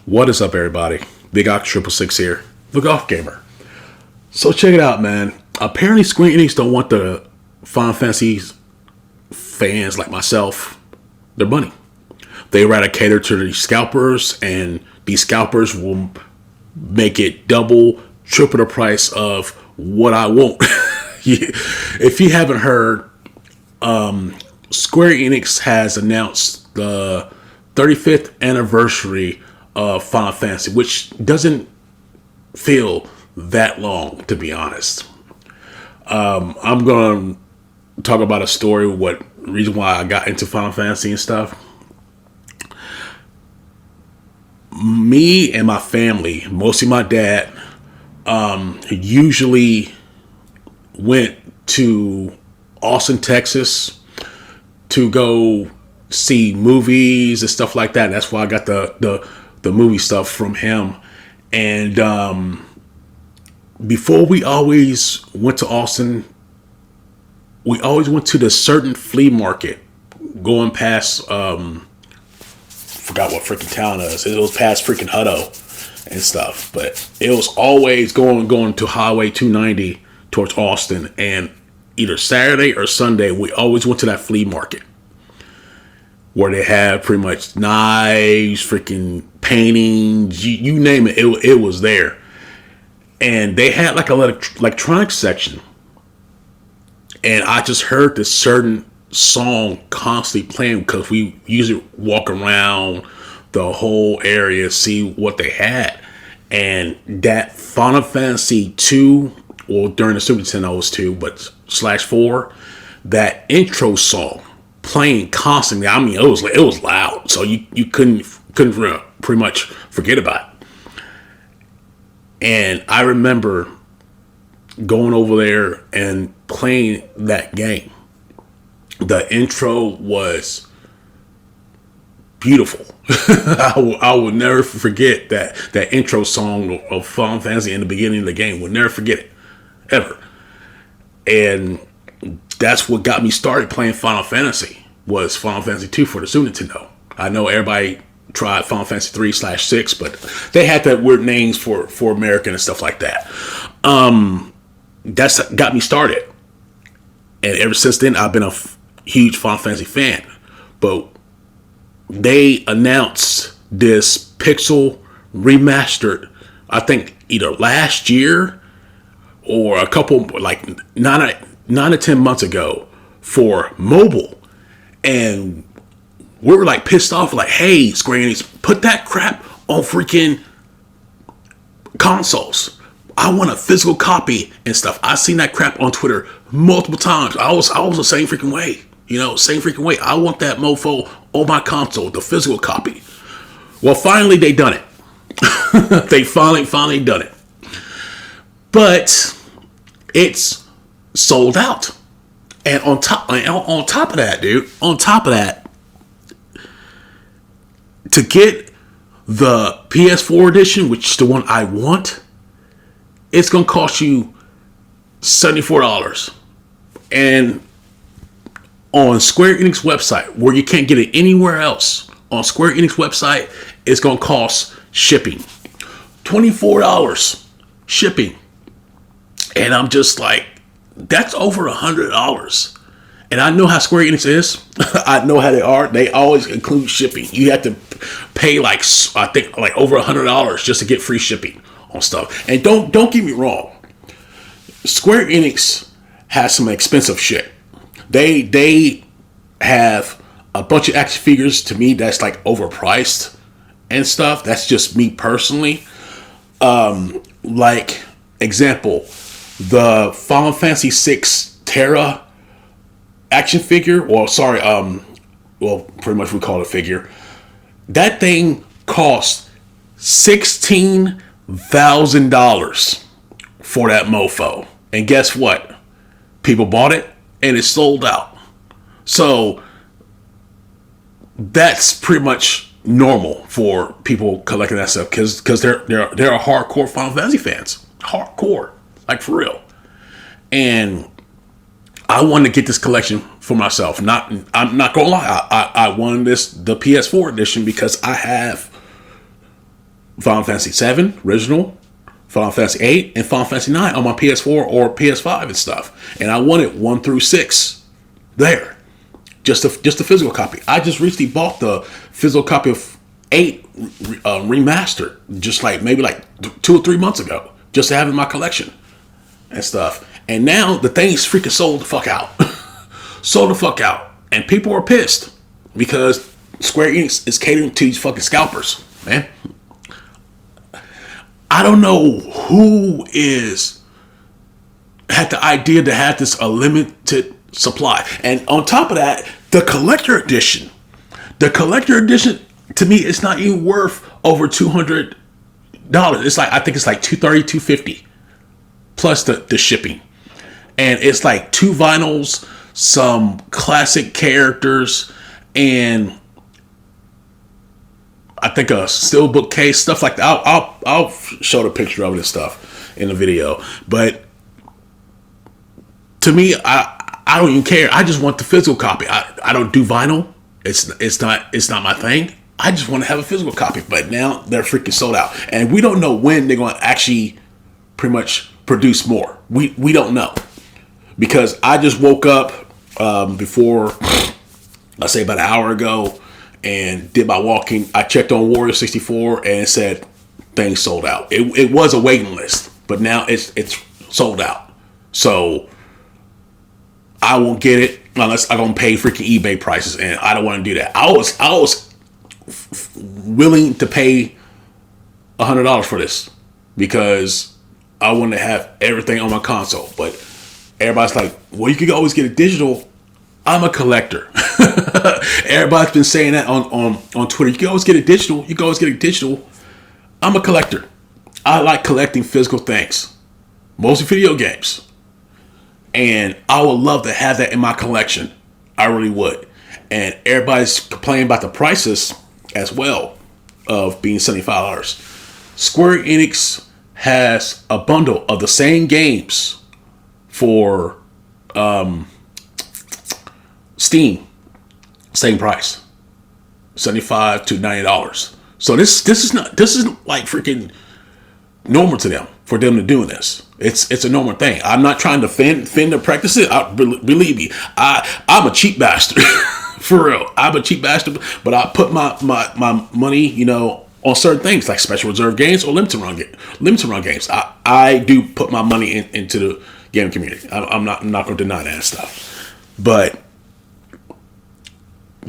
What is up, everybody? Big Ox 666 here, the Golf Gamer. So check it out, man. Apparently, Square Enix don't want the Final Fantasy fans like myself their money. They rather cater to the scalpers, and these scalpers will make it double, triple the price of what I want. If you haven't heard, Square Enix has announced the 35th anniversary of Final Fantasy, which doesn't feel that long, to be honest. I'm going to talk about a story, what reason why I got into Final Fantasy and stuff. Me and my family, mostly my dad, usually went to Austin, Texas to go see movies and stuff like that. And that's why I got the movie stuff from him. And before, we always went to Austin. We always went to the certain flea market going past, forgot what freaking town it is. It was past freaking Hutto and stuff. But it was always going to Highway 290 towards Austin. And either Saturday or Sunday, we always went to that flea market, where they have pretty much knives, freaking paintings, you name it, it was there. And they had like a electronics section. And I just heard this certain song constantly playing because we usually walk around the whole area, see what they had. And that Final Fantasy 2, well, during the Super Nintendo was 2, but /4, that intro song playing constantly. I mean, it was loud, so you couldn't pretty much forget about it. And I remember going over there and playing that game. The intro was beautiful. I will never forget that intro song of Final Fantasy in the beginning of the game. Will never forget it, ever. And that's what got me started playing Final Fantasy, was Final Fantasy 2 for the Super Nintendo. I know everybody tried Final Fantasy 3/6, but they had that weird names for American and stuff like that. That's got me started. And ever since then, I've been a huge Final Fantasy fan. But they announced this Pixel remastered, I think either last year or a couple, like 9 to 10 months ago, for mobile. And we were like pissed off, like, hey, Square Enix, put that crap on freaking consoles. I want a physical copy and stuff. I seen that crap on Twitter multiple times. I was the same freaking way. Same freaking way. I want that mofo on my console, the physical copy. Well, finally they done it. They finally done it. But it's sold out. And on top of that, dude, to get the PS4 edition, which is the one I want, it's going to cost you $74. And on Square Enix website, where you can't get it anywhere else, on Square Enix website, it's going to cost shipping. $24 shipping. And I'm just like, that's over $100. And I know how Square Enix is. I know how they are. They always include shipping. You have to pay I think over $100 just to get free shipping on stuff. And don't get me wrong, Square Enix has some expensive shit. They have a bunch of action figures, to me, that's like overpriced and stuff. That's just me personally. Like example, the Final Fantasy 6 Terra action figure, pretty much we call it a figure. That thing cost $16,000 for that mofo. And guess what? People bought it and it sold out. So that's pretty much normal for people collecting that stuff, because they're a hardcore Final Fantasy fans. Hardcore. Like, for real. And I wanted to get this collection for myself. I'm not gonna lie. I wanted the PS4 edition because I have Final Fantasy 7 original, Final Fantasy 8, and Final Fantasy 9 on my PS4 or PS5 and stuff. And I wanted 1 through 6 there. Just a physical copy. I just recently bought the physical copy of 8 remastered, just like maybe like 2 or 3 months ago, just to have in my collection and stuff. And now the thing's freaking sold the fuck out. Sold the fuck out. And people are pissed because Square Enix is catering to these fucking scalpers, man. I don't know who had the idea to have this a limited supply. And on top of that, the collector edition to me is not even worth over $200. It's like, I think it's like $230, $250 plus the shipping. And it's like 2 vinyls, some classic characters, and I think a steelbook case, stuff like that. I'll show the picture of this stuff in the video. But to me, I don't even care. I just want the physical copy. I don't do vinyl. It's not my thing. I just want to have a physical copy. But now they're freaking sold out, and we don't know when they're going to actually pretty much produce more. We don't know, because I just woke up before, let's say about an hour ago, and did my walking. I checked on Warrior 64 and it said things sold out. It was a waiting list, but now it's sold out. So I won't get it unless I'm gonna pay freaking eBay prices, and I don't want to do that. I was willing to pay $100 for this because I wanted to have everything on my console. But everybody's like, well, you could always get a digital. I'm a collector. Everybody's been saying that on Twitter. You can always get a digital. You can always get a digital. I'm a collector. I like collecting physical things, mostly video games. And I would love to have that in my collection. I really would. And everybody's complaining about the prices as well of being $75. Square Enix has a bundle of the same games for Steam, same price, $75 to $90. So this isn't like freaking normal to them, for them to do this. It's a normal thing. I'm not trying to defend or practice it. Believe me, I'm a cheap bastard. For real, I'm a cheap bastard. But I put my money, on certain things like special reserve games or limited run games. I do put my money into the gaming community. I'm not going to deny that stuff. But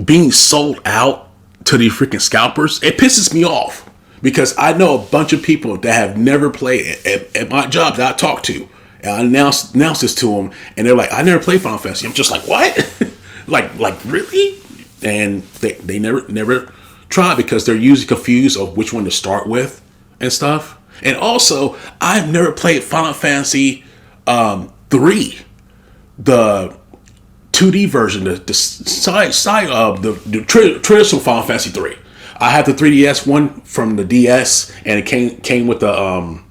being sold out to these freaking scalpers, it pisses me off, because I know a bunch of people that have never played at my job that I talk to, and I announce this to them, and they're like, I never played Final Fantasy. I'm just like, what? like really? And they never try, because they're usually confused of which one to start with and stuff. And also, I've never played Final Fantasy 3, the 2D version, the side of the traditional Final Fantasy 3. I have the 3DS one from the DS, and it came with the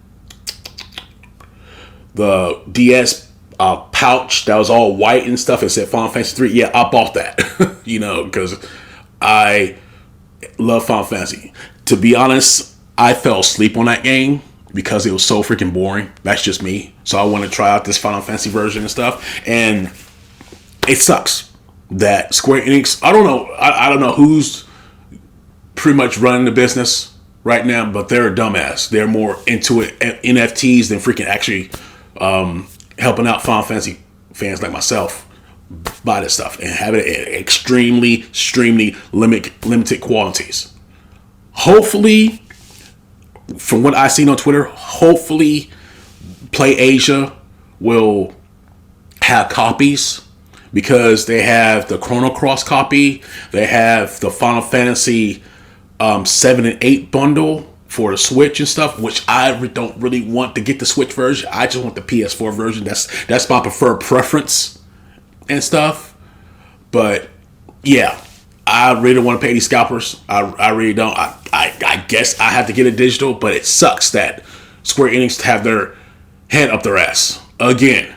DS pouch that was all white and stuff. It said Final Fantasy 3. Yeah, I bought that, because I love Final Fantasy. To be honest, I fell asleep on that game because it was so freaking boring. That's just me. So I want to try out this Final Fantasy version and stuff, and it sucks that Square Enix, I don't know who's pretty much running the business right now, but they're a dumbass. They're more into it, NFTs, than freaking actually helping out Final Fantasy fans like myself buy this stuff and have it in extremely limited quantities. Hopefully, from what I've seen on Twitter, hopefully PlayAsia will have copies, because they have the Chrono Cross copy, they have the Final Fantasy 7 and 8 bundle for the Switch and stuff, which I don't really want to get the Switch version. I just want the PS4 version. That's my preferred preference and stuff. But yeah, I really don't want to pay these scalpers. I really don't. I guess I have to get a digital, but it sucks that Square Enix have their head up their ass again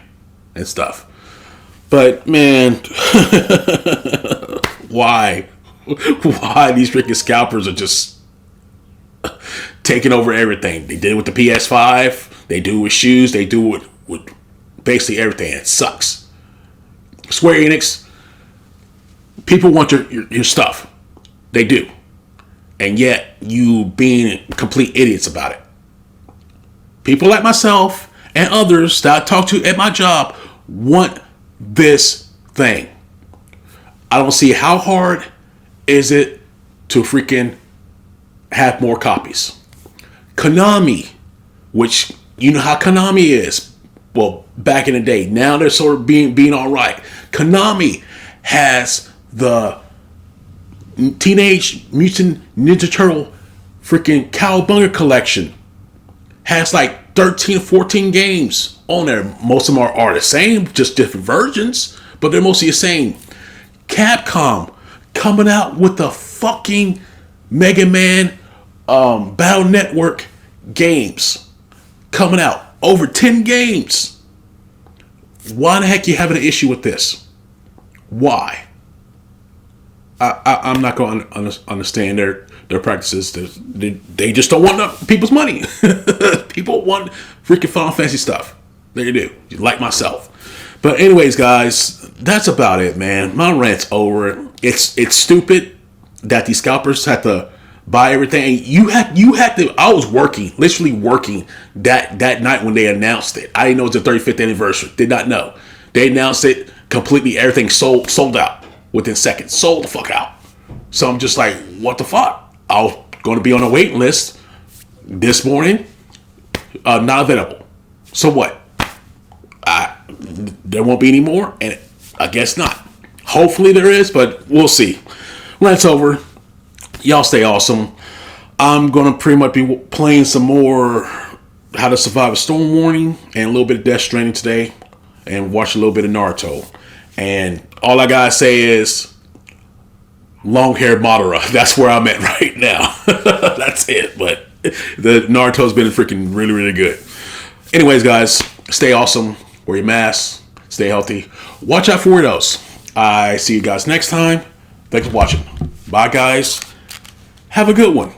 and stuff. But man, why these freaking scalpers are just taking over everything. They did it with the PS5. They do it with shoes. They do it with basically everything. It sucks. Square Enix, people want your stuff. They do. And yet, you being complete idiots about it. People like myself and others that I talk to at my job want this thing. I don't see how hard is it to freaking have more copies. Konami, which you know how Konami is. Well, back in the day. Now they're sort of being all right. Konami has the Teenage Mutant Ninja Turtle freaking Cowabunga collection. Has like 13 or 14 games on there. Most of them are the same, just different versions, but they're mostly the same. Capcom coming out with the fucking Mega Man Battle Network games. Coming out. Over 10 games. Why the heck you having an issue with this? Why? I'm not going to understand their practices. They just don't want people's money. People want freaking Final Fantasy stuff. They do. Like myself. But anyways, guys, that's about it, man. My rant's over. It's stupid that these scalpers have to buy everything. You had to. I was literally working that night when they announced it. I didn't know it was the 35th anniversary. Did not know. They announced it completely. Everything sold out within seconds. Sold the fuck out. So I'm just like, what the fuck? I was going to be on a waiting list this morning. Not available. So what? There won't be any more, and I guess not. Hopefully there is, but we'll see. Rant's over. Y'all stay awesome. I'm going to pretty much be playing some more How to Survive a Storm Warning and a little bit of Death Stranding today, and watch a little bit of Naruto. And all I gotta say is long-haired Madara. That's where I'm at right now. That's it. But the Naruto's been freaking really, really good. Anyways, guys, stay awesome. Wear your mask. Stay healthy. Watch out for weirdos. I see you guys next time. Thanks for watching. Bye, guys. Have a good one.